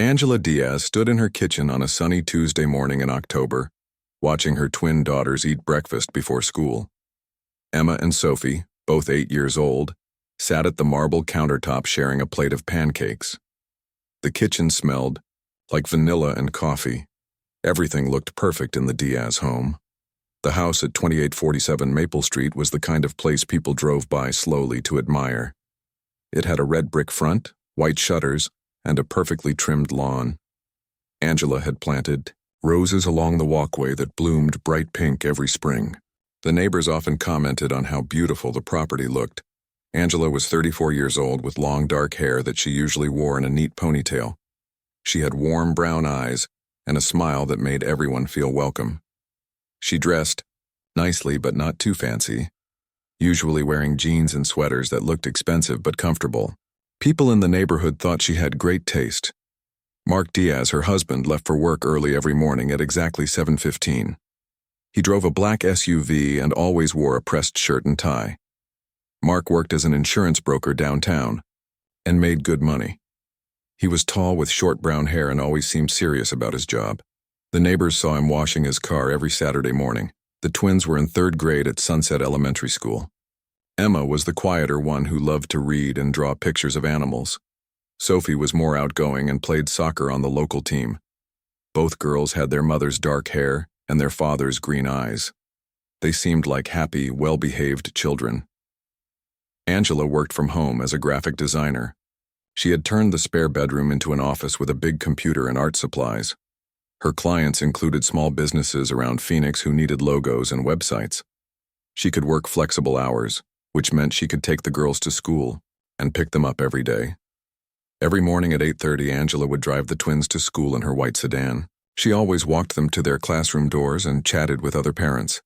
Angela Diaz stood in her kitchen on a sunny Tuesday morning in October, watching her twin daughters eat breakfast before school. Emma and Sophie, both 8 years old, sat at the marble countertop sharing a plate of pancakes. The kitchen smelled like vanilla and coffee. Everything looked perfect in the Diaz home. The house at 2847 Maple Street was the kind of place people drove by slowly to admire. It had a red brick front, white shutters, and a perfectly trimmed lawn. Angela had planted roses along the walkway that bloomed bright pink every spring. The neighbors often commented on how beautiful the property looked. Angela was 34 years old with long dark hair that she usually wore in a neat ponytail. She had warm brown eyes and a smile that made everyone feel welcome. She dressed nicely but not too fancy, usually wearing jeans and sweaters that looked expensive but comfortable. People in the neighborhood thought she had great taste. Mark Diaz, her husband, left for work early every morning at exactly 7:15. He drove a black SUV and always wore a pressed shirt and tie. Mark worked as an insurance broker downtown and made good money. He was tall with short brown hair and always seemed serious about his job. The neighbors saw him washing his car every Saturday morning. The twins were in 3rd grade at Sunset Elementary School. Emma was the quieter one who loved to read and draw pictures of animals. Sophie was more outgoing and played soccer on the local team. Both girls had their mother's dark hair and their father's green eyes. They seemed like happy, well-behaved children. Angela worked from home as a graphic designer. She had turned the spare bedroom into an office with a big computer and art supplies. Her clients included small businesses around Phoenix who needed logos and websites. She could work flexible hours, which meant she could take the girls to school and pick them up every day. Every morning at 8:30, Angela would drive the twins to school in her white sedan. She always walked them to their classroom doors and chatted with other parents.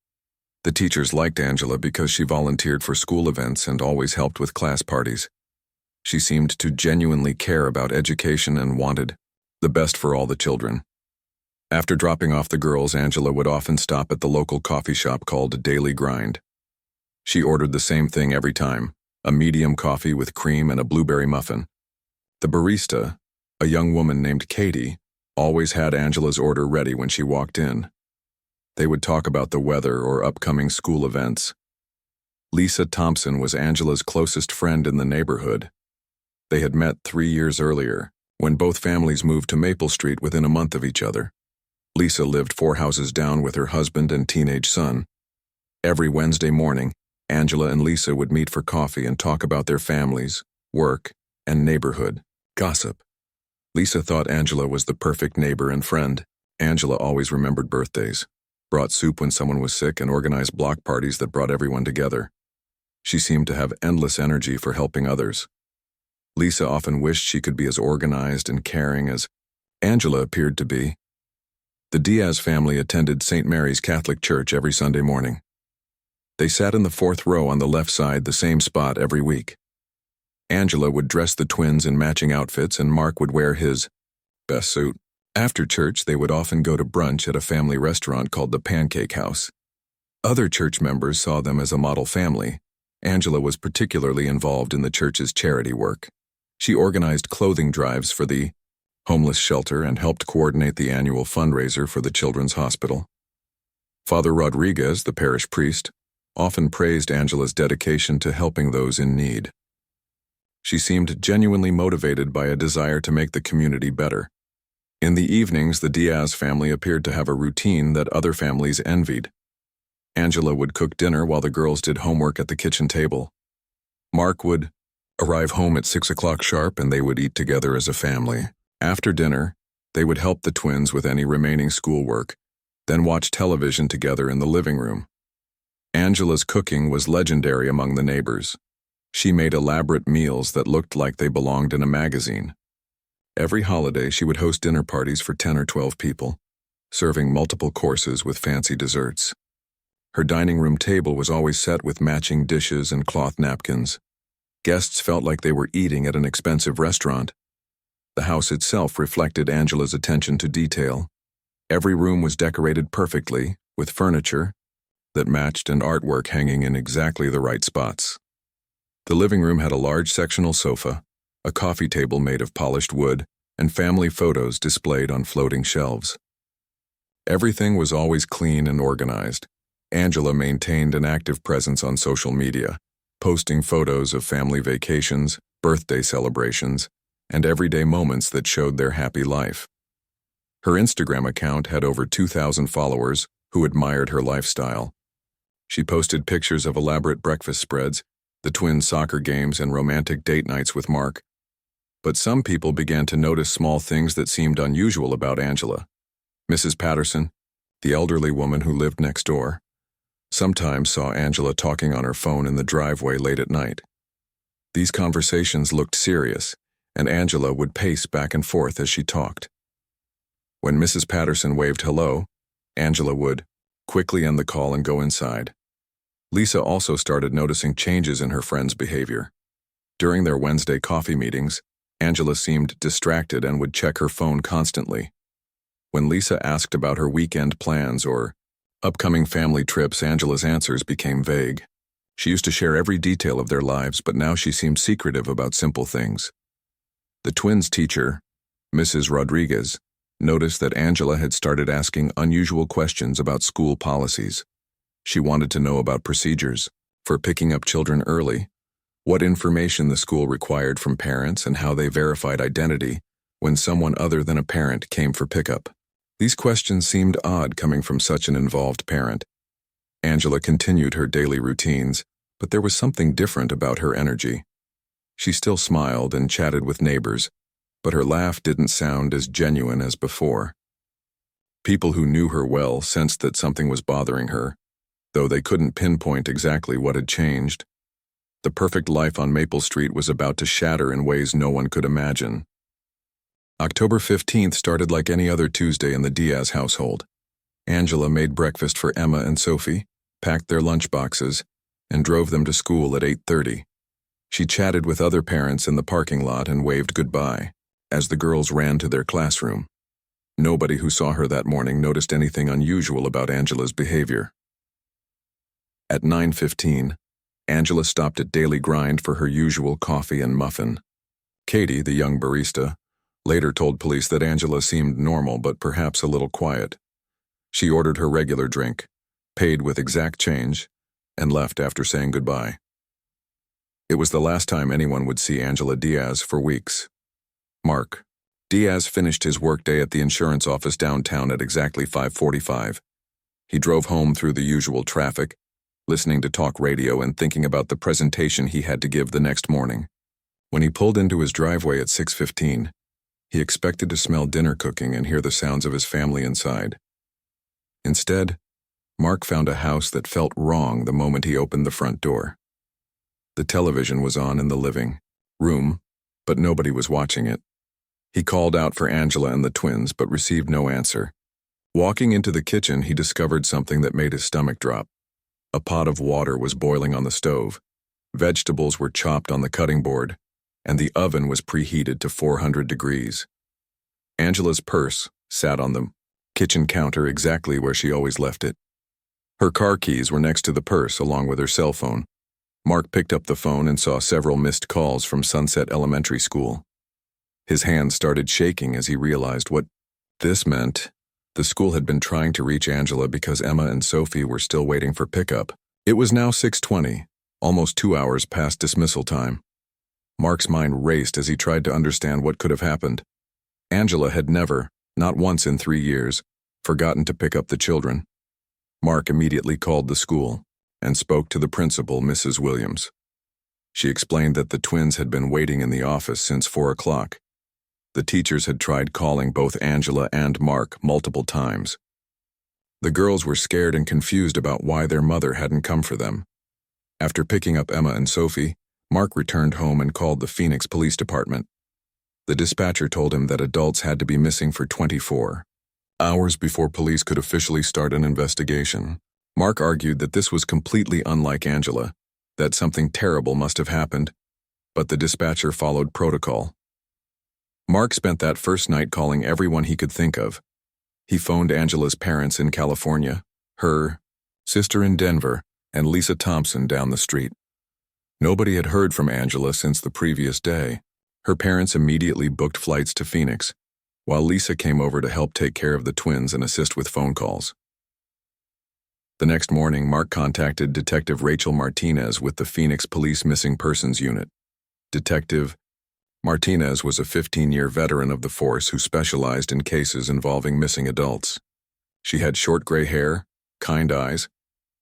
The teachers liked Angela because she volunteered for school events and always helped with class parties. She seemed to genuinely care about education and wanted the best for all the children. After dropping off the girls, Angela would often stop at the local coffee shop called Daily Grind. She ordered the same thing every time, a medium coffee with cream and a blueberry muffin. The barista, a young woman named Katie, always had Angela's order ready when she walked in. They would talk about the weather or upcoming school events. Lisa Thompson was Angela's closest friend in the neighborhood. They had met 3 years earlier, when both families moved to Maple Street within a month of each other. Lisa lived 4 houses down with her husband and teenage son. Every Wednesday morning, Angela and Lisa would meet for coffee and talk about their families, work, and neighborhood gossip. Lisa thought Angela was the perfect neighbor and friend. Angela always remembered birthdays, brought soup when someone was sick, and organized block parties that brought everyone together. She seemed to have endless energy for helping others. Lisa often wished she could be as organized and caring as Angela appeared to be. The Diaz family attended St. Mary's Catholic Church every Sunday morning. They sat in the 4th row on the left side, the same spot every week. Angela would dress the twins in matching outfits and Mark would wear his best suit. After church, they would often go to brunch at a family restaurant called the Pancake House. Other church members saw them as a model family. Angela was particularly involved in the church's charity work. She organized clothing drives for the homeless shelter and helped coordinate the annual fundraiser for the Children's Hospital. Father Rodriguez, the parish priest, often praised Angela's dedication to helping those in need. She seemed genuinely motivated by a desire to make the community better. In the evenings, the Diaz family appeared to have a routine that other families envied. Angela would cook dinner while the girls did homework at the kitchen table. Mark would arrive home at 6 o'clock sharp and they would eat together as a family. After dinner, they would help the twins with any remaining schoolwork, then watch television together in the living room. Angela's cooking was legendary among the neighbors. She made elaborate meals that looked like they belonged in a magazine. Every holiday, she would host dinner parties for 10 or 12 people, serving multiple courses with fancy desserts. Her dining room table was always set with matching dishes and cloth napkins. Guests felt like they were eating at an expensive restaurant. The house itself reflected Angela's attention to detail. Every room was decorated perfectly, with furniture that matched and artwork hanging in exactly the right spots. The living room had a large sectional sofa, a coffee table made of polished wood, and family photos displayed on floating shelves. Everything was always clean and organized. Angela maintained an active presence on social media, posting photos of family vacations, birthday celebrations, and everyday moments that showed their happy life. Her Instagram account had over 2,000 followers who admired her lifestyle. She posted pictures of elaborate breakfast spreads, the twins' soccer games, and romantic date nights with Mark. But some people began to notice small things that seemed unusual about Angela. Mrs. Patterson, the elderly woman who lived next door, sometimes saw Angela talking on her phone in the driveway late at night. These conversations looked serious, and Angela would pace back and forth as she talked. When Mrs. Patterson waved hello, Angela would quickly end the call and go inside. Lisa also started noticing changes in her friend's behavior. During their Wednesday coffee meetings, Angela seemed distracted and would check her phone constantly. When Lisa asked about her weekend plans or upcoming family trips, Angela's answers became vague. She used to share every detail of their lives, but now she seemed secretive about simple things. The twins' teacher, Mrs. Rodriguez, noticed that Angela had started asking unusual questions about school policies. She wanted to know about procedures for picking up children early, what information the school required from parents, and how they verified identity when someone other than a parent came for pickup. These questions seemed odd coming from such an involved parent. Angela continued her daily routines, but there was something different about her energy. She still smiled and chatted with neighbors, but her laugh didn't sound as genuine as before. People who knew her well sensed that something was bothering her, though they couldn't pinpoint exactly what had changed. The perfect life on Maple Street was about to shatter in ways no one could imagine. October 15th started like any other Tuesday in the Diaz household. Angela made breakfast for Emma and Sophie, packed their lunchboxes, and drove them to school at 8:30. She chatted with other parents in the parking lot and waved goodbye as the girls ran to their classroom. Nobody who saw her that morning noticed anything unusual about Angela's behavior. At 9:15, Angela stopped at Daily Grind for her usual coffee and muffin. Katie, the young barista, later told police that Angela seemed normal but perhaps a little quiet. She ordered her regular drink, paid with exact change, and left after saying goodbye. It was the last time anyone would see Angela Diaz for weeks. Mark Diaz finished his workday at the insurance office downtown at exactly 5:45. He drove home through the usual traffic, listening to talk radio and thinking about the presentation he had to give the next morning. When he pulled into his driveway at 6:15, he expected to smell dinner cooking and hear the sounds of his family inside. Instead, Mark found a house that felt wrong the moment he opened the front door. The television was on in the living room, but nobody was watching it. He called out for Angela and the twins, but received no answer. Walking into the kitchen, he discovered something that made his stomach drop. A pot of water was boiling on the stove. Vegetables were chopped on the cutting board, and the oven was preheated to 400 degrees. Angela's purse sat on the kitchen counter exactly where she always left it. Her car keys were next to the purse, along with her cell phone. Mark picked up the phone and saw several missed calls from Sunset Elementary School. His hands started shaking as he realized what this meant. The school had been trying to reach Angela because Emma and Sophie were still waiting for pickup. It was now 6:20, almost 2 hours past dismissal time. Mark's mind raced as he tried to understand what could have happened. Angela had never, not once in 3 years, forgotten to pick up the children. Mark immediately called the school and spoke to the principal, Mrs. Williams. She explained that the twins had been waiting in the office since 4 o'clock. The teachers had tried calling both Angela and Mark multiple times. The girls were scared and confused about why their mother hadn't come for them. After picking up Emma and Sophie, Mark returned home and called the Phoenix Police Department. The dispatcher told him that adults had to be missing for 24 hours before police could officially start an investigation. Mark argued that this was completely unlike Angela, that something terrible must have happened, but the dispatcher followed protocol. Mark spent that first night calling everyone he could think of. He phoned Angela's parents in California, her sister in Denver, and Lisa Thompson down the street. Nobody had heard from Angela since the previous day. Her parents immediately booked flights to Phoenix, while Lisa came over to help take care of the twins and assist with phone calls. The next morning, Mark contacted Detective Rachel Martinez with the Phoenix Police Missing Persons Unit. Detective Martinez was a 15-year veteran of the force who specialized in cases involving missing adults. She had short gray hair, kind eyes,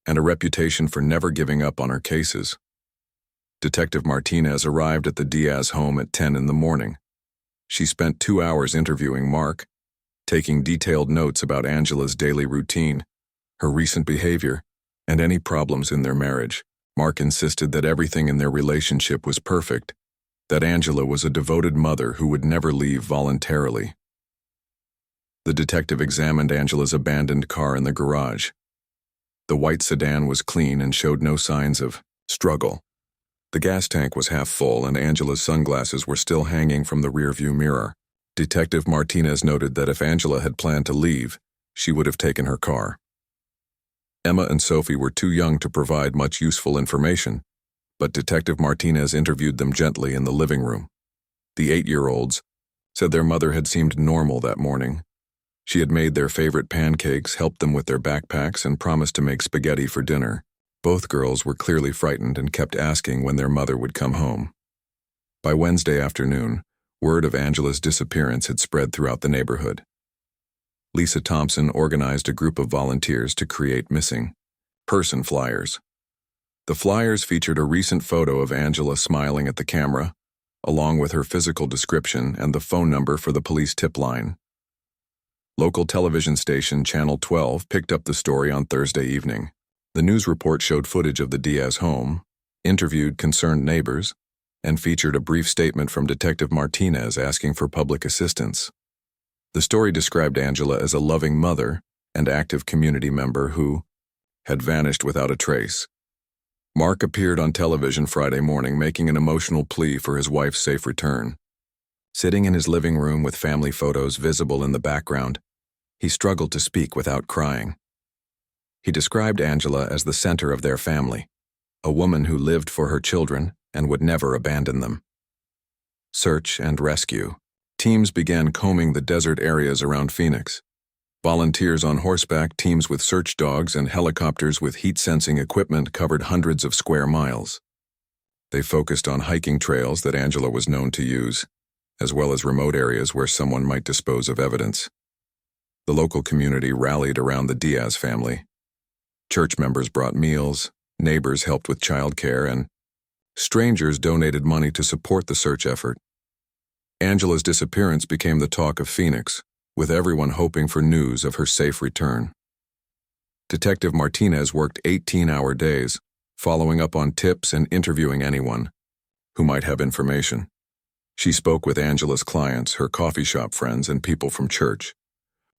and a reputation for never giving up on her cases. Detective Martinez arrived at the Diaz home at 10 in the morning. She spent 2 hours interviewing Mark, taking detailed notes about Angela's daily routine, her recent behavior, and any problems in their marriage. Mark insisted that everything in their relationship was perfect, that Angela was a devoted mother who would never leave voluntarily. The detective examined Angela's abandoned car in the garage. The white sedan was clean and showed no signs of struggle. The gas tank was half full and Angela's sunglasses were still hanging from the rearview mirror. Detective Martinez noted that if Angela had planned to leave, she would have taken her car. Emma and Sophie were too young to provide much useful information, but Detective Martinez interviewed them gently in the living room. The 8-year-olds said their mother had seemed normal that morning. She had made their favorite pancakes, helped them with their backpacks, and promised to make spaghetti for dinner. Both girls were clearly frightened and kept asking when their mother would come home. By Wednesday afternoon, word of Angela's disappearance had spread throughout the neighborhood. Lisa Thompson organized a group of volunteers to create missing person flyers. The flyers featured a recent photo of Angela smiling at the camera, along with her physical description and the phone number for the police tip line. Local television station Channel 12 picked up the story on Thursday evening. The news report showed footage of the Diaz home, interviewed concerned neighbors, and featured a brief statement from Detective Martinez asking for public assistance. The story described Angela as a loving mother and active community member who had vanished without a trace. Mark appeared on television Friday morning making an emotional plea for his wife's safe return. Sitting in his living room with family photos visible in the background, he struggled to speak without crying. He described Angela as the center of their family, a woman who lived for her children and would never abandon them. Search and rescue. Teams began combing the desert areas around Phoenix. Volunteers on horseback, teams with search dogs, and helicopters with heat-sensing equipment covered hundreds of square miles. They focused on hiking trails that Angela was known to use, as well as remote areas where someone might dispose of evidence. The local community rallied around the Diaz family. Church members brought meals, neighbors helped with childcare, and strangers donated money to support the search effort. Angela's disappearance became the talk of Phoenix, with everyone hoping for news of her safe return. Detective Martinez worked 18-hour days, following up on tips and interviewing anyone who might have information. She spoke with Angela's clients, her coffee shop friends, and people from church.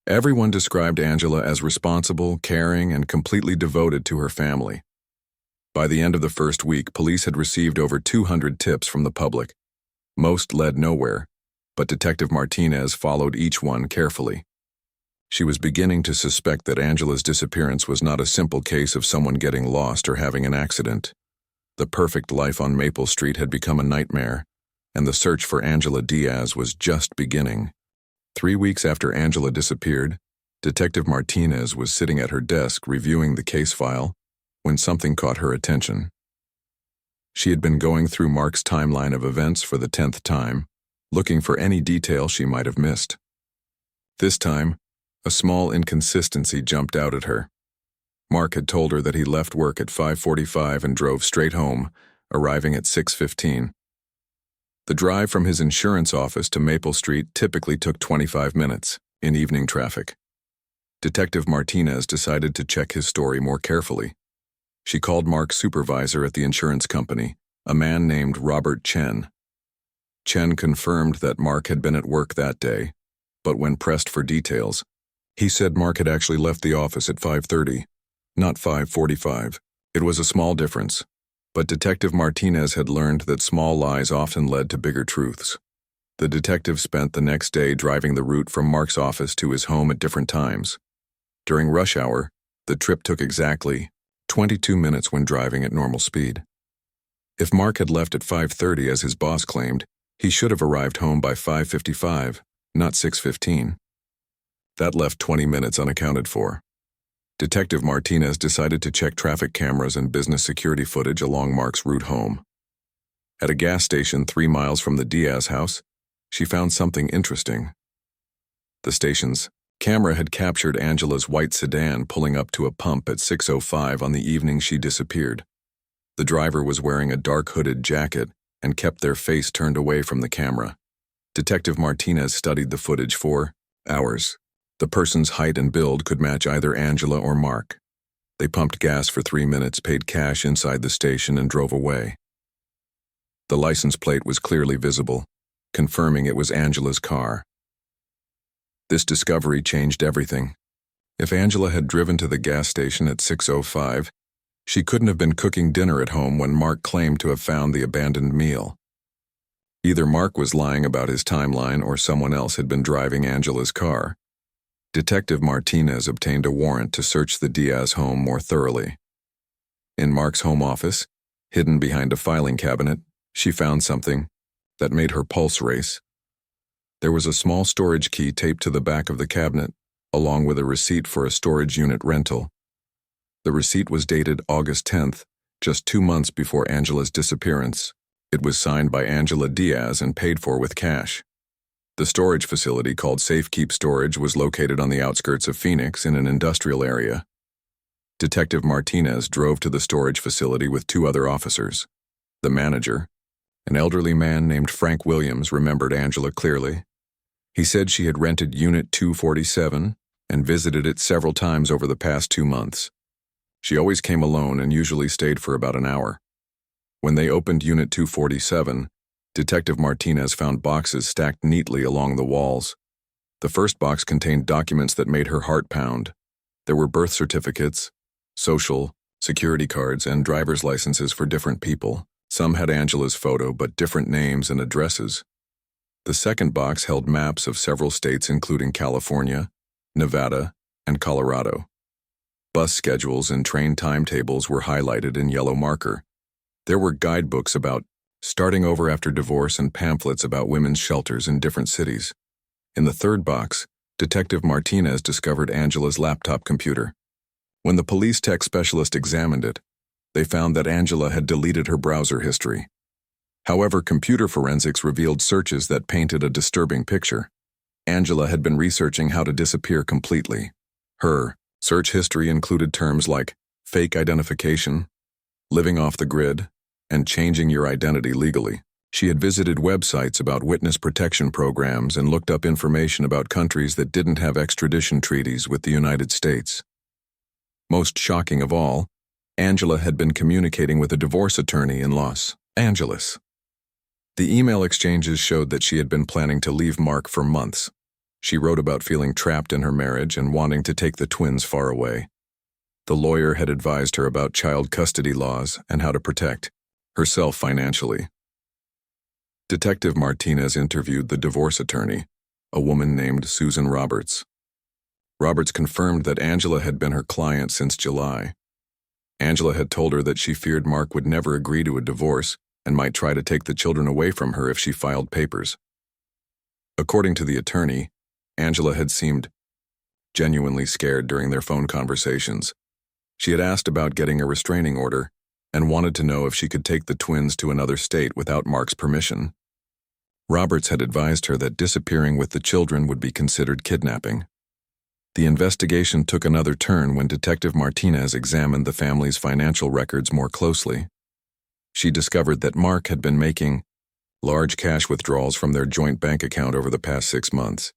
Everyone described Angela as responsible, caring, and completely devoted to her family. By the end of the first week, police had received over 200 tips from the public. Most led nowhere, but Detective Martinez followed each one carefully. She was beginning to suspect that Angela's disappearance was not a simple case of someone getting lost or having an accident. The perfect life on Maple Street had become a nightmare, and the search for Angela Diaz was just beginning. 3 weeks after Angela disappeared, Detective Martinez was sitting at her desk reviewing the case file when something caught her attention. She had been going through Mark's timeline of events for the 10th time, looking for any detail she might have missed. This time, a small inconsistency jumped out at her. Mark had told her that he left work at 5:45 and drove straight home, arriving at 6:15. The drive from his insurance office to Maple Street typically took 25 minutes, in evening traffic. Detective Martinez decided to check his story more carefully. She called Mark's supervisor at the insurance company, a man named Robert Chen. Chen confirmed that Mark had been at work that day, but when pressed for details, he said Mark had actually left the office at 5:30, not 5:45. It was a small difference, but Detective Martinez had learned that small lies often led to bigger truths. The detective spent the next day driving the route from Mark's office to his home at different times. During rush hour, the trip took exactly 22 minutes when driving at normal speed. If Mark had left at 5:30 as his boss claimed, He should have arrived home by 5:55, not 6:15. That left 20 minutes unaccounted for. Detective Martinez decided to check traffic cameras and business security footage along Mark's route home. At a gas station 3 miles from the Diaz house, she found something interesting. The station's camera had captured Angela's white sedan pulling up to a pump at 6:05 on the evening she disappeared. The driver was wearing a dark hooded jacket and kept their face turned away from the camera. Detective Martinez studied the footage for hours. The person's height and build could match either Angela or Mark. They pumped gas for 3 minutes, paid cash inside the station, and drove away. The license plate was clearly visible, confirming it was Angela's car. This discovery changed everything. If Angela had driven to the gas station at 6:05, she couldn't have been cooking dinner at home when Mark claimed to have found the abandoned meal. Either Mark was lying about his timeline or someone else had been driving Angela's car. Detective Martinez obtained a warrant to search the Diaz home more thoroughly. In Mark's home office, hidden behind a filing cabinet, she found something that made her pulse race. There was a small storage key taped to the back of the cabinet, along with a receipt for a storage unit rental. The receipt was dated August 10th, just 2 months before Angela's disappearance. It was signed by Angela Diaz and paid for with cash. The storage facility, called Safekeep Storage, was located on the outskirts of Phoenix in an industrial area. Detective Martinez drove to the storage facility with 2 other officers. The manager, an elderly man named Frank Williams, remembered Angela clearly. He said she had rented Unit 247 and visited it several times over the past 2 months. She always came alone and usually stayed for about an hour. When they opened Unit 247, Detective Martinez found boxes stacked neatly along the walls. The first box contained documents that made her heart pound. There were birth certificates, social, security cards, and driver's licenses for different people. Some had Angela's photo, but different names and addresses. The second box held maps of several states, including California, Nevada, and Colorado. Bus schedules and train timetables were highlighted in yellow marker. There were guidebooks about starting over after divorce and pamphlets about women's shelters in different cities. In the third box, Detective Martinez discovered Angela's laptop computer. When the police tech specialist examined it, they found that Angela had deleted her browser history. However, computer forensics revealed searches that painted a disturbing picture. Angela had been researching how to disappear completely. Her search history included terms like fake identification, living off the grid, and changing your identity legally. She had visited websites about witness protection programs and looked up information about countries that didn't have extradition treaties with the United States. Most shocking of all, Angela had been communicating with a divorce attorney in Los Angeles. The email exchanges showed that she had been planning to leave Mark for months. She wrote about feeling trapped in her marriage and wanting to take the twins far away. The lawyer had advised her about child custody laws and how to protect herself financially. Detective Martinez interviewed the divorce attorney, a woman named Susan Roberts. Roberts confirmed that Angela had been her client since July. Angela had told her that she feared Mark would never agree to a divorce and might try to take the children away from her if she filed papers. According to the attorney, Angela had seemed genuinely scared during their phone conversations. She had asked about getting a restraining order and wanted to know if she could take the twins to another state without Mark's permission. Roberts had advised her that disappearing with the children would be considered kidnapping. The investigation took another turn when Detective Martinez examined the family's financial records more closely. She discovered that Mark had been making large cash withdrawals from their joint bank account over the past 6 months.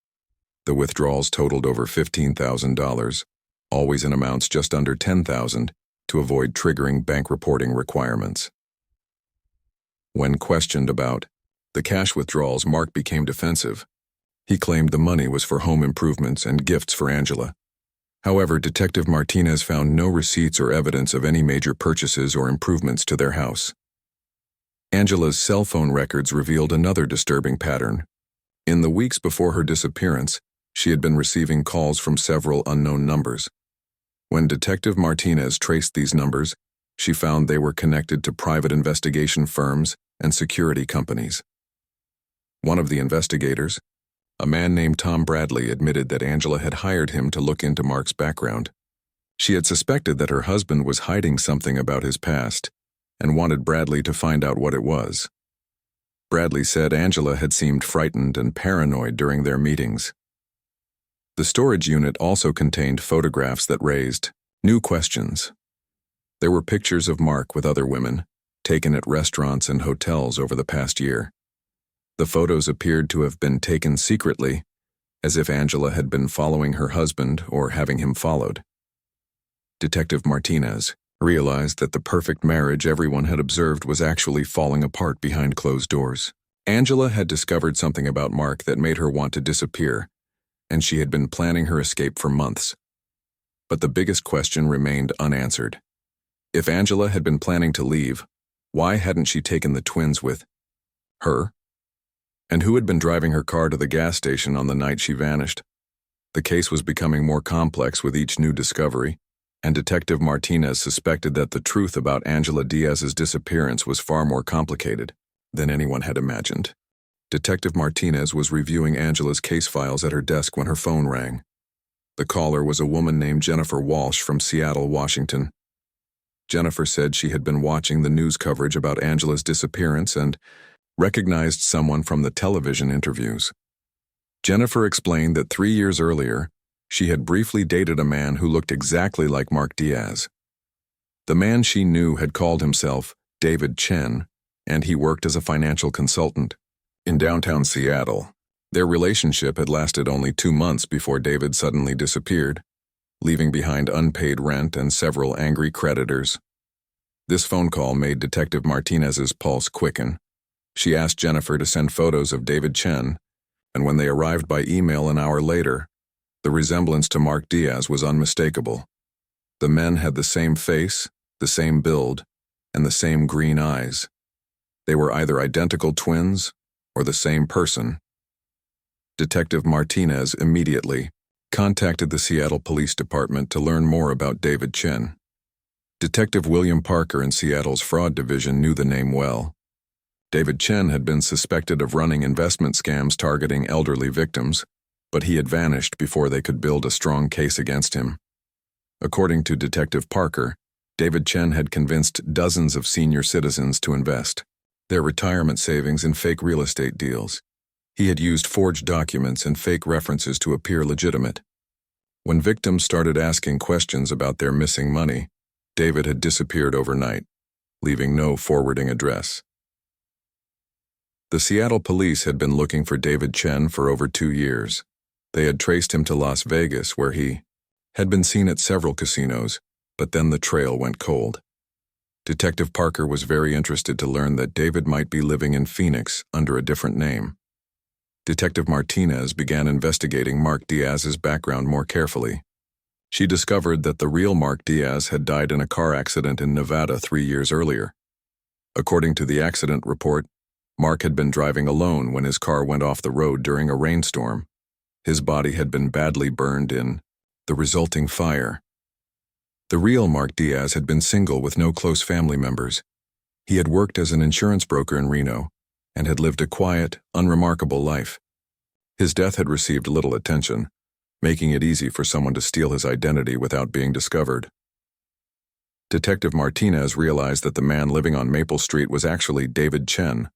The withdrawals totaled over $15,000, always in amounts just under $10,000, to avoid triggering bank reporting requirements. When questioned about the cash withdrawals, Mark became defensive. He claimed the money was for home improvements and gifts for Angela. However, Detective Martinez found no receipts or evidence of any major purchases or improvements to their house. Angela's cell phone records revealed another disturbing pattern. In the weeks before her disappearance, she had been receiving calls from several unknown numbers. When Detective Martinez traced these numbers, she found they were connected to private investigation firms and security companies. One of the investigators, a man named Tom Bradley, admitted that Angela had hired him to look into Mark's background. She had suspected that her husband was hiding something about his past and wanted Bradley to find out what it was. Bradley said Angela had seemed frightened and paranoid during their meetings. The storage unit also contained photographs that raised new questions. There were pictures of Mark with other women, taken at restaurants and hotels over the past year. The photos appeared to have been taken secretly, as if Angela had been following her husband or having him followed. Detective Martinez realized that the perfect marriage everyone had observed was actually falling apart behind closed doors. Angela had discovered something about Mark that made her want to disappear, and she had been planning her escape for months. But the biggest question remained unanswered. If Angela had been planning to leave, why hadn't she taken the twins with her? And who had been driving her car to the gas station on the night she vanished? The case was becoming more complex with each new discovery, and Detective Martinez suspected that the truth about Angela Diaz's disappearance was far more complicated than anyone had imagined. Detective Martinez was reviewing Angela's case files at her desk when her phone rang. The caller was a woman named Jennifer Walsh from Seattle, Washington. Jennifer said she had been watching the news coverage about Angela's disappearance and recognized someone from the television interviews. Jennifer explained that 3 years earlier, she had briefly dated a man who looked exactly like Mark Diaz. The man she knew had called himself David Chen, and he worked as a financial consultant in downtown Seattle. Their relationship had lasted only 2 months before David suddenly disappeared, leaving behind unpaid rent and several angry creditors. This phone call made Detective Martinez's pulse quicken. She asked Jennifer to send photos of David Chen, and when they arrived by email an hour later, the resemblance to Mark Diaz was unmistakable. The men had the same face, the same build, and the same green eyes. They were either identical twins or the same person. Detective Martinez immediately contacted the Seattle Police Department to learn more about David Chen. Detective William Parker in Seattle's fraud division knew the name well. David Chen had been suspected of running investment scams targeting elderly victims, but he had vanished before they could build a strong case against him. According to Detective Parker, David Chen had convinced dozens of senior citizens to invest their retirement savings in fake real estate deals. He had used forged documents and fake references to appear legitimate. When victims started asking questions about their missing money, David had disappeared overnight, leaving no forwarding address. The Seattle police had been looking for David Chen for over 2 years. They had traced him to Las Vegas, where he had been seen at several casinos, but then the trail went cold. Detective Parker was very interested to learn that David might be living in Phoenix under a different name. Detective Martinez began investigating Mark Diaz's background more carefully. She discovered that the real Mark Diaz had died in a car accident in Nevada 3 years earlier. According to the accident report, Mark had been driving alone when his car went off the road during a rainstorm. His body had been badly burned in the resulting fire. The real Mark Diaz had been single with no close family members. He had worked as an insurance broker in Reno and had lived a quiet, unremarkable life. His death had received little attention, making it easy for someone to steal his identity without being discovered. Detective Martinez realized that the man living on Maple Street was actually David Chen,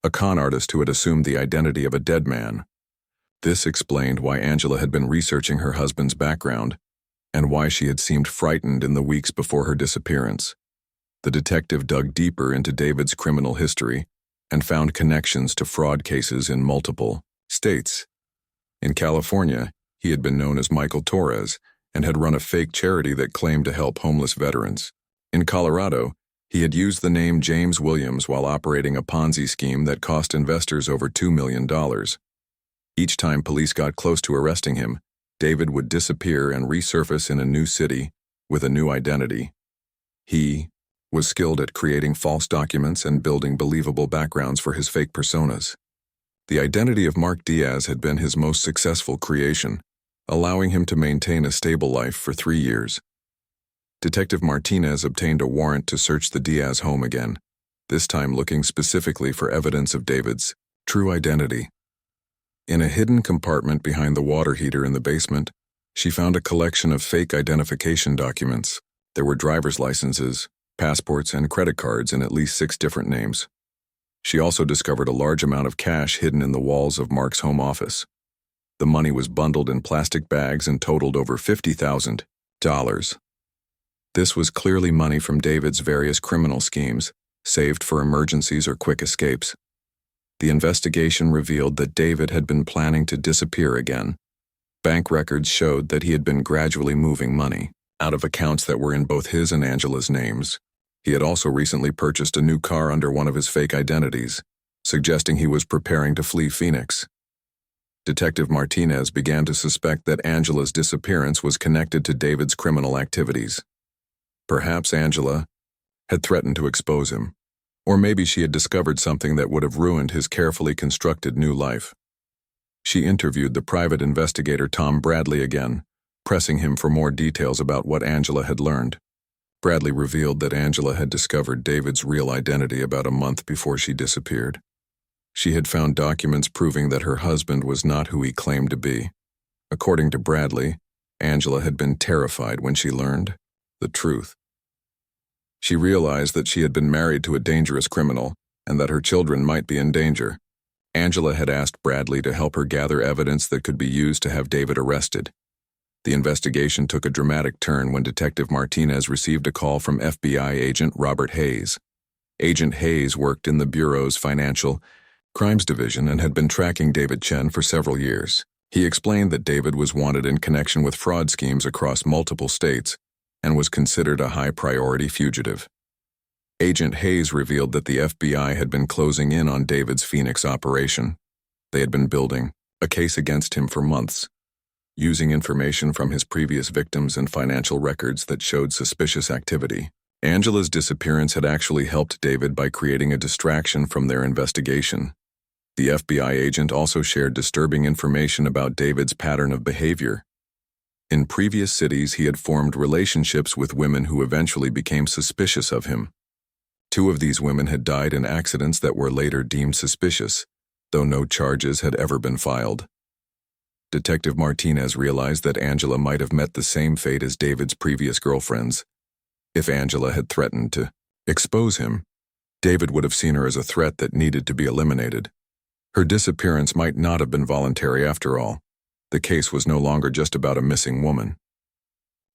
a con artist who had assumed the identity of a dead man. This explained why Angela had been researching her husband's background and why she had seemed frightened in the weeks before her disappearance. The detective dug deeper into David's criminal history and found connections to fraud cases in multiple states. In California, he had been known as Michael Torres and had run a fake charity that claimed to help homeless veterans. In Colorado, he had used the name James Williams while operating a Ponzi scheme that cost investors over $2 million. Each time police got close to arresting him, David would disappear and resurface in a new city with a new identity. He was skilled at creating false documents and building believable backgrounds for his fake personas. The identity of Mark Diaz had been his most successful creation, allowing him to maintain a stable life for 3 years. Detective Martinez obtained a warrant to search the Diaz home again, this time looking specifically for evidence of David's True identity. In a hidden compartment behind the water heater in the basement, she found a collection of fake identification documents. There were driver's licenses, passports, and credit cards in at least 6 different names. She also discovered a large amount of cash hidden in the walls of Mark's home office. The money was bundled in plastic bags and totaled over $50,000. This was clearly money from David's various criminal schemes, saved for emergencies or quick escapes. The investigation revealed that David had been planning to disappear again. Bank records showed that he had been gradually moving money out of accounts that were in both his and Angela's names. He had also recently purchased a new car under one of his fake identities, suggesting he was preparing to flee Phoenix. Detective Martinez began to suspect that Angela's disappearance was connected to David's criminal activities. Perhaps Angela had threatened to expose him, or maybe she had discovered something that would have ruined his carefully constructed new life. She interviewed the private investigator Tom Bradley again, pressing him for more details about what Angela had learned. Bradley revealed that Angela had discovered David's real identity about a month before she disappeared. She had found documents proving that her husband was not who he claimed to be. According to Bradley, Angela had been terrified when she learned the truth. She realized that she had been married to a dangerous criminal and that her children might be in danger. Angela had asked Bradley to help her gather evidence that could be used to have David arrested. The investigation took a dramatic turn when Detective Martinez received a call from FBI agent Robert Hayes. Agent Hayes worked in the Bureau's Financial Crimes Division and had been tracking David Chen for several years. He explained that David was wanted in connection with fraud schemes across multiple states and was considered a high-priority fugitive. Agent Hayes revealed that the FBI had been closing in on David's Phoenix operation. They had been building a case against him for months, using information from his previous victims and financial records that showed suspicious activity. Angela's disappearance had actually helped David by creating a distraction from their investigation. The FBI agent also shared disturbing information about David's pattern of behavior. In previous cities, he had formed relationships with women who eventually became suspicious of him. 2 of these women had died in accidents that were later deemed suspicious, though no charges had ever been filed. Detective Martinez realized that Angela might have met the same fate as David's previous girlfriends. If Angela had threatened to expose him, David would have seen her as a threat that needed to be eliminated. Her disappearance might not have been voluntary after all. The case was no longer just about a missing woman.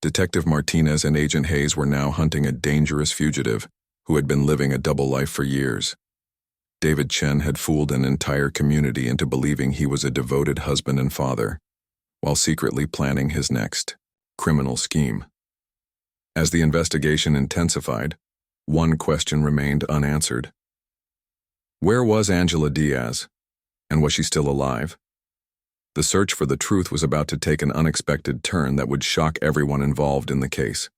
Detective Martinez and Agent Hayes were now hunting a dangerous fugitive who had been living a double life for years. David Chen had fooled an entire community into believing he was a devoted husband and father, while secretly planning his next criminal scheme. As the investigation intensified, one question remained unanswered. Where was Angela Diaz, and was she still alive? The search for the truth was about to take an unexpected turn that would shock everyone involved in the case.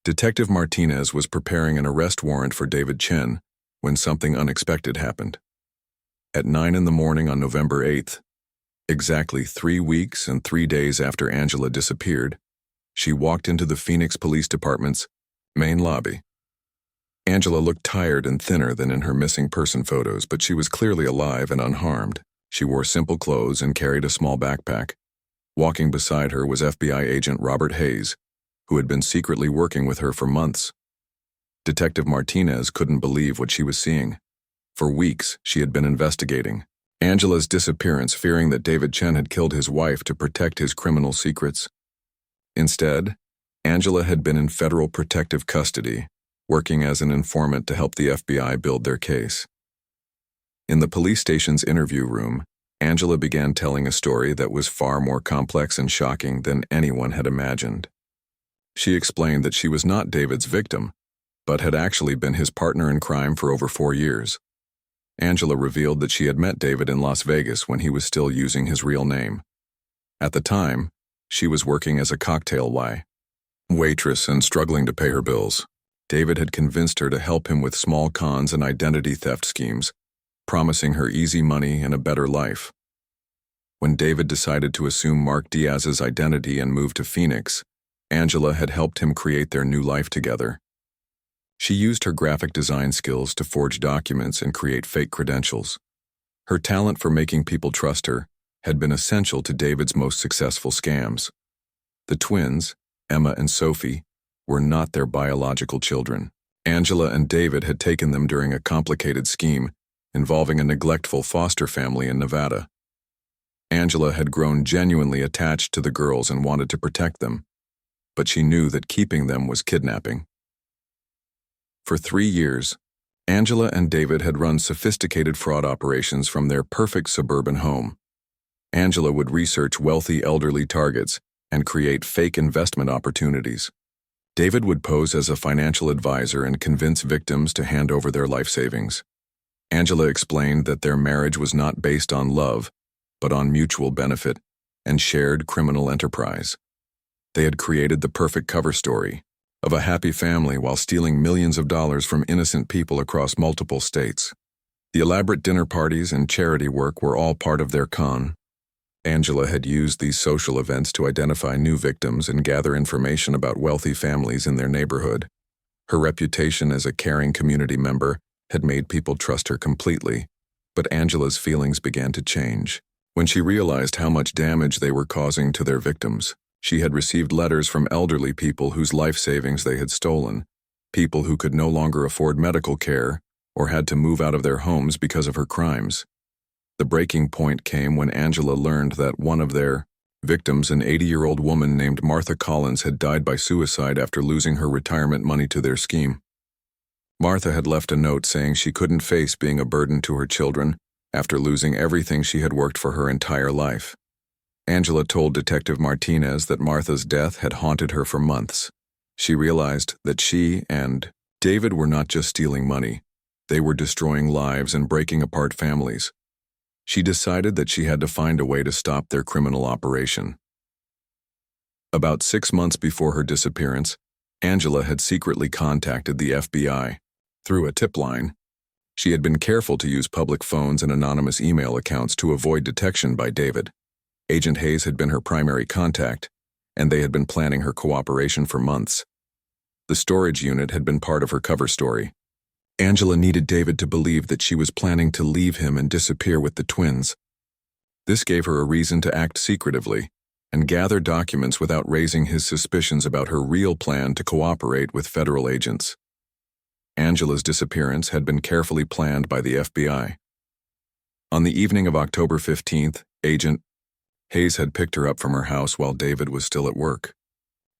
Detective Martinez was preparing an arrest warrant for David Chen when something unexpected happened. At 9 a.m. on November 8th, exactly 3 weeks and 3 days after Angela disappeared, she walked into the Phoenix Police Department's main lobby. Angela looked tired and thinner than in her missing person photos, but she was clearly alive and unharmed. She wore simple clothes and carried a small backpack. Walking beside her was FBI agent Robert Hayes, who had been secretly working with her for months. Detective Martinez couldn't believe what she was seeing. For weeks, she had been investigating Angela's disappearance, fearing that David Chen had killed his wife to protect his criminal secrets. Instead, Angela had been in federal protective custody, working as an informant to help the FBI build their case. In the police station's interview room, Angela began telling a story that was far more complex and shocking than anyone had imagined. She explained that she was not David's victim, but had actually been his partner in crime for over 4 years. Angela revealed that she had met David in Las Vegas when he was still using his real name. At the time, she was working as a cocktail waitress and struggling to pay her bills. David had convinced her to help him with small cons and identity theft schemes, promising her easy money and a better life. When David decided to assume Mark Diaz's identity and move to Phoenix, Angela had helped him create their new life together. She used her graphic design skills to forge documents and create fake credentials. Her talent for making people trust her had been essential to David's most successful scams. The twins, Emma and Sophie, were not their biological children. Angela and David had taken them during a complicated scheme involving a neglectful foster family in Nevada. Angela had grown genuinely attached to the girls and wanted to protect them, but she knew that keeping them was kidnapping. For 3 years, Angela and David had run sophisticated fraud operations from their perfect suburban home. Angela would research wealthy elderly targets and create fake investment opportunities. David would pose as a financial advisor and convince victims to hand over their life savings. Angela explained that their marriage was not based on love, but on mutual benefit and shared criminal enterprise. They had created the perfect cover story of a happy family while stealing millions of dollars from innocent people across multiple states. The elaborate dinner parties and charity work were all part of their con. Angela had used these social events to identify new victims and gather information about wealthy families in their neighborhood. Her reputation as a caring community member had made people trust her completely, but Angela's feelings began to change. When she realized how much damage they were causing to their victims, she had received letters from elderly people whose life savings they had stolen, people who could no longer afford medical care or had to move out of their homes because of her crimes. The breaking point came when Angela learned that one of their victims, an 80-year-old woman named Martha Collins, had died by suicide after losing her retirement money to their scheme. Martha had left a note saying she couldn't face being a burden to her children after losing everything she had worked for her entire life. Angela told Detective Martinez that Martha's death had haunted her for months. She realized that she and David were not just stealing money, they were destroying lives and breaking apart families. She decided that she had to find a way to stop their criminal operation. About 6 months before her disappearance, Angela had secretly contacted the FBI through a tip line. She had been careful to use public phones and anonymous email accounts to avoid detection by David. Agent Hayes had been her primary contact, and they had been planning her cooperation for months. The storage unit had been part of her cover story. Angela needed David to believe that she was planning to leave him and disappear with the twins. This gave her a reason to act secretively and gather documents without raising his suspicions about her real plan to cooperate with federal agents. Angela's disappearance had been carefully planned by the FBI. On the evening of October 15th, Agent Hayes had picked her up from her house while David was still at work.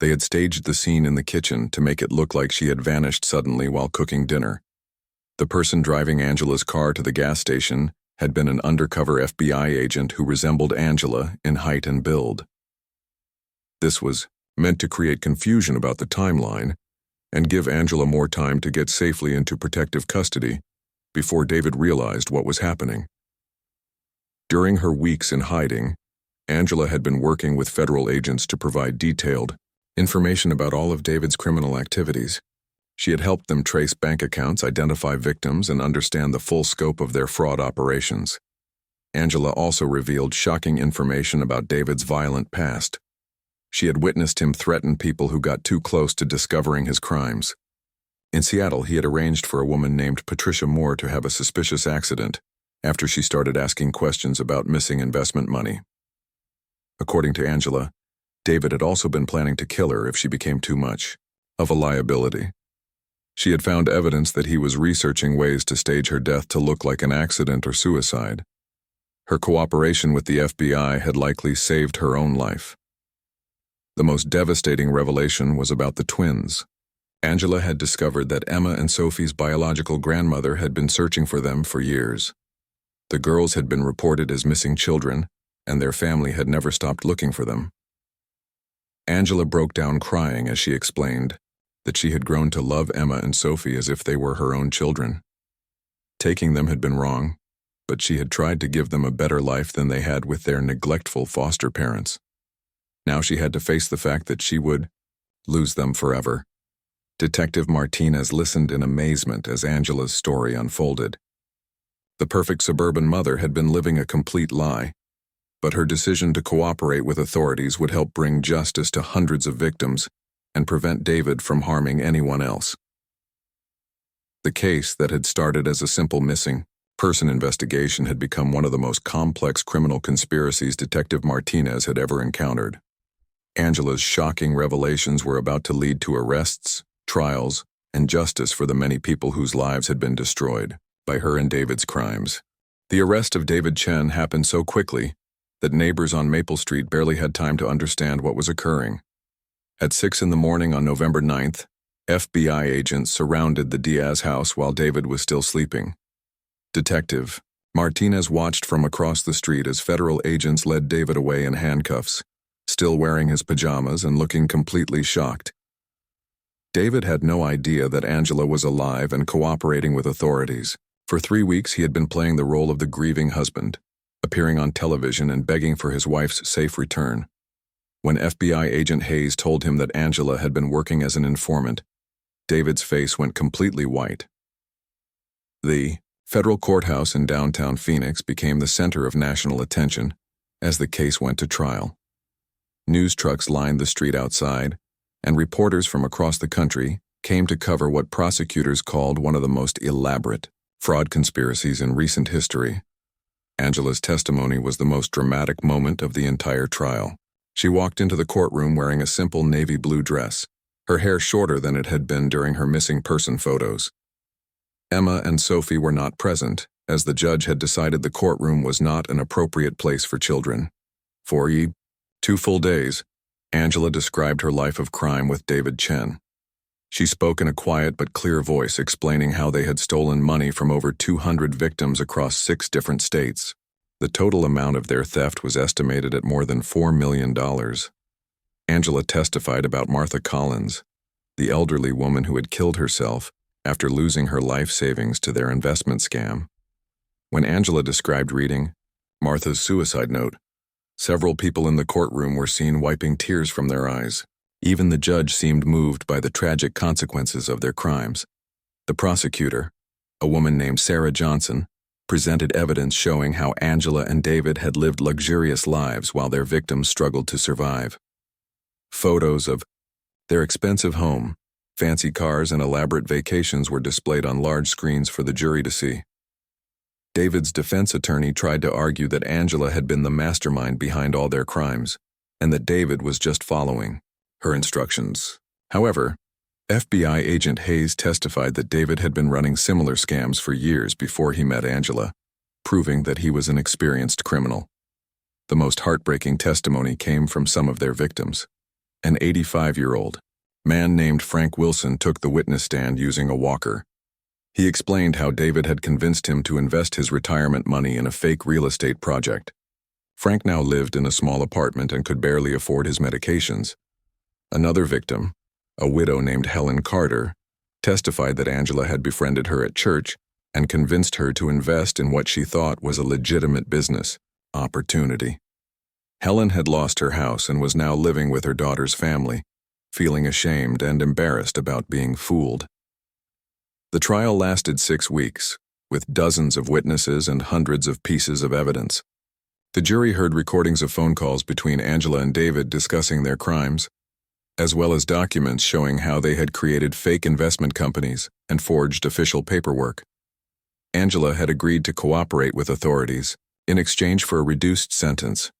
They had staged the scene in the kitchen to make it look like she had vanished suddenly while cooking dinner. The person driving Angela's car to the gas station had been an undercover FBI agent who resembled Angela in height and build. This was meant to create confusion about the timeline and give Angela more time to get safely into protective custody before David realized what was happening. During her weeks in hiding, Angela had been working with federal agents to provide detailed information about all of David's criminal activities. She had helped them trace bank accounts, identify victims, and understand the full scope of their fraud operations. Angela also revealed shocking information about David's violent past. She had witnessed him threaten people who got too close to discovering his crimes. In Seattle, he had arranged for a woman named Patricia Moore to have a suspicious accident after she started asking questions about missing investment money. According to Angela, David had also been planning to kill her if she became too much of a liability. She had found evidence that he was researching ways to stage her death to look like an accident or suicide. Her cooperation with the FBI had likely saved her own life. The most devastating revelation was about the twins. Angela had discovered that Emma and Sophie's biological grandmother had been searching for them for years. The girls had been reported as missing children, and their family had never stopped looking for them. Angela broke down crying as she explained that she had grown to love Emma and Sophie as if they were her own children. Taking them had been wrong, but she had tried to give them a better life than they had with their neglectful foster parents. Now she had to face the fact that she would lose them forever. Detective Martinez listened in amazement as Angela's story unfolded. The perfect suburban mother had been living a complete lie, but her decision to cooperate with authorities would help bring justice to hundreds of victims and prevent David from harming anyone else. The case that had started as a simple missing person investigation had become one of the most complex criminal conspiracies Detective Martinez had ever encountered. Angela's shocking revelations were about to lead to arrests, trials, and justice for the many people whose lives had been destroyed by her and David's crimes. The arrest of David Chen happened so quickly that neighbors on Maple Street barely had time to understand what was occurring. At 6 a.m. on November 9th, FBI agents surrounded the Diaz house while David was still sleeping. Detective Martinez watched from across the street as federal agents led David away in handcuffs, still wearing his pajamas and looking completely shocked. David had no idea that Angela was alive and cooperating with authorities. For 3 weeks he had been playing the role of the grieving husband, appearing on television and begging for his wife's safe return. When FBI agent Hayes told him that Angela had been working as an informant, David's face went completely white. The federal courthouse in downtown Phoenix became the center of national attention as the case went to trial. News trucks lined the street outside, and reporters from across the country came to cover what prosecutors called one of the most elaborate fraud conspiracies in recent history. Angela's testimony was the most dramatic moment of the entire trial. She walked into the courtroom wearing a simple navy blue dress, her hair shorter than it had been during her missing person photos. Emma and Sophie were not present, as the judge had decided the courtroom was not an appropriate place for children. For 2 full days, Angela described her life of crime with David Chen. She spoke in a quiet but clear voice, explaining how they had stolen money from over 200 victims across 6 different states. The total amount of their theft was estimated at more than $4 million. Angela testified about Martha Collins, the elderly woman who had killed herself after losing her life savings to their investment scam. When Angela described reading Martha's suicide note, several people in the courtroom were seen wiping tears from their eyes. Even the judge seemed moved by the tragic consequences of their crimes. The prosecutor, a woman named Sarah Johnson, presented evidence showing how Angela and David had lived luxurious lives while their victims struggled to survive. Photos of their expensive home, fancy cars, and elaborate vacations were displayed on large screens for the jury to see. David's defense attorney tried to argue that Angela had been the mastermind behind all their crimes, and that David was just following her instructions. However, FBI agent Hayes testified that David had been running similar scams for years before he met Angela, proving that he was an experienced criminal. The most heartbreaking testimony came from some of their victims. An 85-year-old man named Frank Wilson took the witness stand using a walker. He explained how David had convinced him to invest his retirement money in a fake real estate project. Frank now lived in a small apartment and could barely afford his medications. Another victim, a widow named Helen Carter, testified that Angela had befriended her at church and convinced her to invest in what she thought was a legitimate business opportunity. Helen had lost her house and was now living with her daughter's family, feeling ashamed and embarrassed about being fooled. The trial lasted 6 weeks, with dozens of witnesses and hundreds of pieces of evidence. The jury heard recordings of phone calls between Angela and David discussing their crimes, as well as documents showing how they had created fake investment companies and forged official paperwork. Angela had agreed to cooperate with authorities in exchange for a reduced sentence.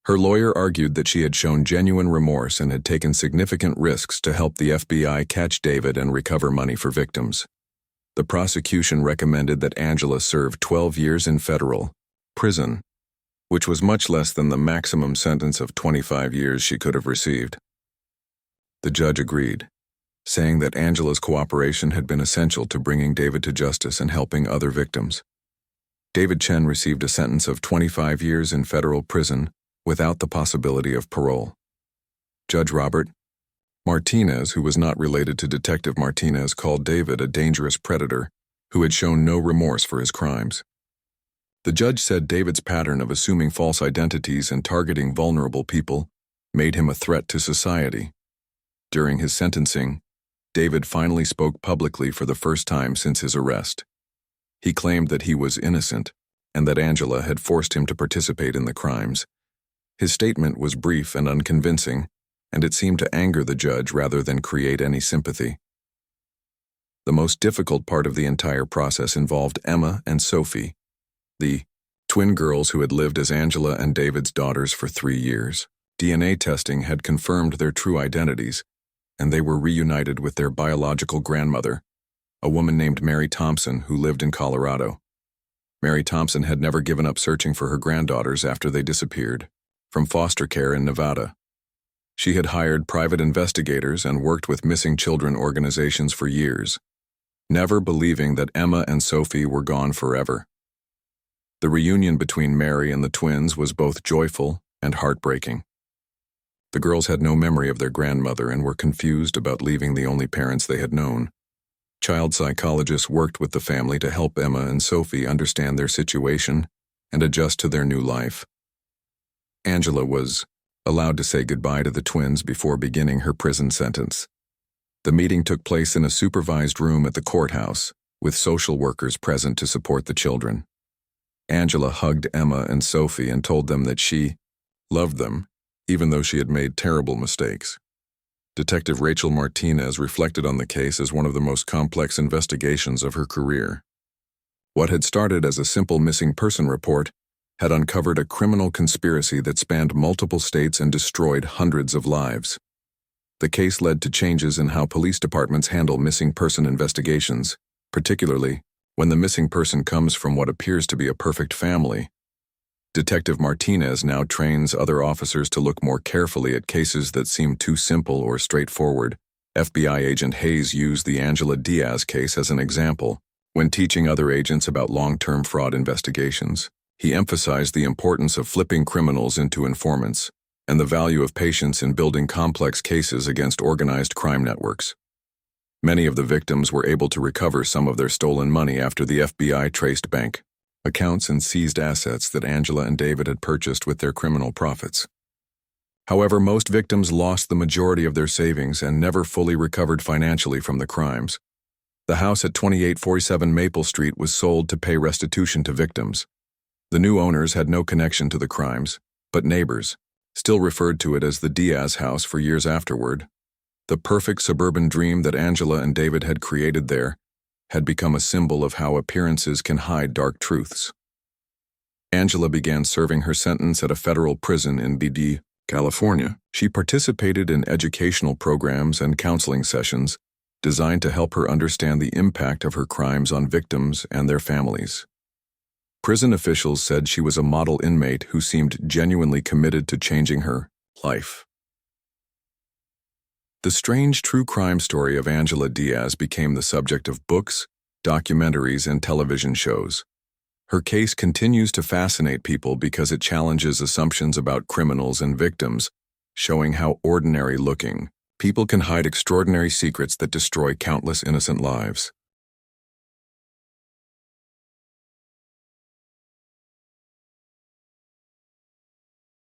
Her lawyer argued that she had shown genuine remorse and had taken significant risks to help the FBI catch David and recover money for victims. The prosecution recommended that Angela serve 12 years in federal prison, which was much less than the maximum sentence of 25 years she could have received. The judge agreed, saying that Angela's cooperation had been essential to bringing David to justice and helping other victims. David Chen received a sentence of 25 years in federal prison without the possibility of parole. Judge Robert Martinez, who was not related to Detective Martinez, called David a dangerous predator who had shown no remorse for his crimes. The judge said David's pattern of assuming false identities and targeting vulnerable people made him a threat to society. During his sentencing, David finally spoke publicly for the first time since his arrest. He claimed that he was innocent and that Angela had forced him to participate in the crimes. His statement was brief and unconvincing, and it seemed to anger the judge rather than create any sympathy. The most difficult part of the entire process involved Emma and Sophie, the twin girls who had lived as Angela and David's daughters for 3 years. DNA testing had confirmed their true identities, and they were reunited with their biological grandmother, a woman named Mary Thompson who lived in Colorado. Mary Thompson had never given up searching for her granddaughters after they disappeared from foster care in Nevada. She had hired private investigators and worked with missing children organizations for years, never believing that Emma and Sophie were gone forever. The reunion between Mary and the twins was both joyful and heartbreaking. The girls had no memory of their grandmother and were confused about leaving the only parents they had known. Child psychologists worked with the family to help Emma and Sophie understand their situation and adjust to their new life. Angela was allowed to say goodbye to the twins before beginning her prison sentence. The meeting took place in a supervised room at the courthouse, with social workers present to support the children. Angela hugged Emma and Sophie and told them that she loved them, even though she had made terrible mistakes. Detective Rachel Martinez reflected on the case as one of the most complex investigations of her career. What had started as a simple missing person report had uncovered a criminal conspiracy that spanned multiple states and destroyed hundreds of lives. The case led to changes in how police departments handle missing person investigations, particularly when the missing person comes from what appears to be a perfect family. Detective Martinez now trains other officers to look more carefully at cases that seem too simple or straightforward. FBI agent Hayes used the Angela Diaz case as an example when teaching other agents about long-term fraud investigations. He emphasized the importance of flipping criminals into informants and the value of patience in building complex cases against organized crime networks. Many of the victims were able to recover some of their stolen money after the FBI traced bank accounts and seized assets that Angela and David had purchased with their criminal profits. However, most victims lost the majority of their savings and never fully recovered financially from the crimes. The house at 2847 Maple Street was sold to pay restitution to victims. The new owners had no connection to the crimes, but neighbors still referred to it as the Diaz house for years afterward. The perfect suburban dream that Angela and David had created there had become a symbol of how appearances can hide dark truths. Angela began serving her sentence at a federal prison in BD, California. She participated in educational programs and counseling sessions designed to help her understand the impact of her crimes on victims and their families. Prison officials said she was a model inmate who seemed genuinely committed to changing her life. The strange true crime story of Angela Diaz became the subject of books, documentaries, and television shows. Her case continues to fascinate people because it challenges assumptions about criminals and victims, showing how ordinary-looking people can hide extraordinary secrets that destroy countless innocent lives.